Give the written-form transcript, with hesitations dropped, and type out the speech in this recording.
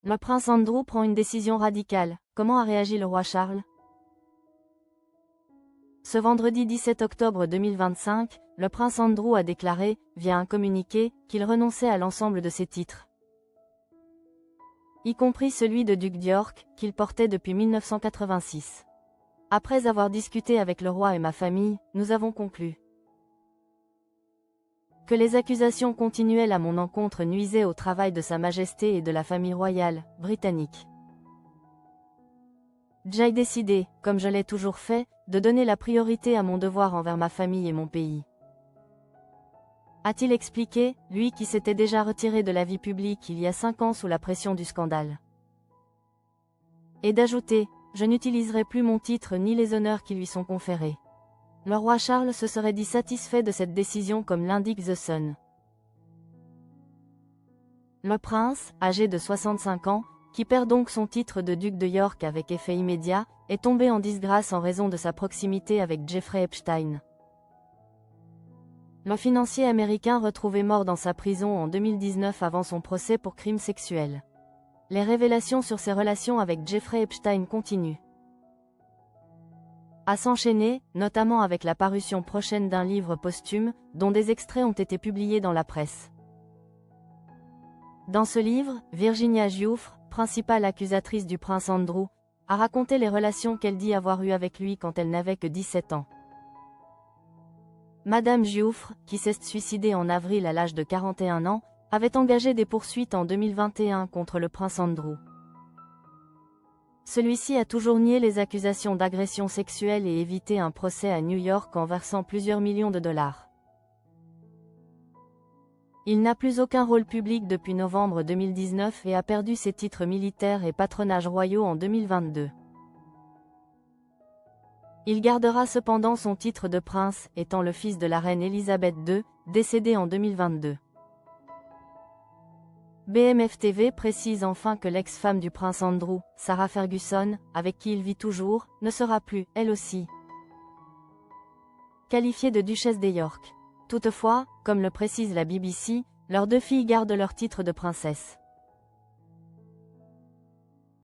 Le prince Andrew prend une décision radicale. Comment a réagi le roi Charles? Ce vendredi 17 octobre 2025, le prince Andrew a déclaré, via un communiqué, qu'il renonçait à l'ensemble de ses titres, y compris celui de duc d'York, qu'il portait depuis 1986. Après avoir discuté avec le roi et ma famille, nous avons conclu que les accusations continuelles à mon encontre nuisaient au travail de Sa Majesté et de la famille royale britannique. J'ai décidé, comme je l'ai toujours fait, de donner la priorité à mon devoir envers ma famille et mon pays. A-t-il expliqué, lui qui s'était déjà retiré de la vie publique il y a 5 ans sous la pression du scandale. Et d'ajouter, je n'utiliserai plus mon titre ni les honneurs qui lui sont conférés. Le roi Charles se serait dit satisfait de cette décision comme l'indique The Sun. Le prince, âgé de 65 ans, qui perd donc son titre de duc de York avec effet immédiat, est tombé en disgrâce en raison de sa proximité avec Jeffrey Epstein. Le financier américain retrouvé mort dans sa prison en 2019 avant son procès pour crimes sexuels. Les révélations sur ses relations avec Jeffrey Epstein continuent à s'enchaîner, notamment avec la parution prochaine d'un livre posthume, dont des extraits ont été publiés dans la presse. Dans ce livre, Virginia Giuffre, principale accusatrice du prince Andrew, a raconté les relations qu'elle dit avoir eues avec lui quand elle n'avait que 17 ans. Madame Giuffre, qui s'est suicidée en avril à l'âge de 41 ans, avait engagé des poursuites en 2021 contre le prince Andrew. Celui-ci a toujours nié les accusations d'agression sexuelle et évité un procès à New York en versant plusieurs millions de dollars. Il n'a plus aucun rôle public depuis novembre 2019 et a perdu ses titres militaires et patronages royaux en 2022. Il gardera cependant son titre de prince, étant le fils de la reine Elisabeth II, décédée en 2022. BMF TV précise enfin que l'ex-femme du prince Andrew, Sarah Ferguson, avec qui il vit toujours, ne sera plus, elle aussi, qualifiée de duchesse des York. Toutefois, comme le précise la BBC, leurs 2 filles gardent leur titre de princesse.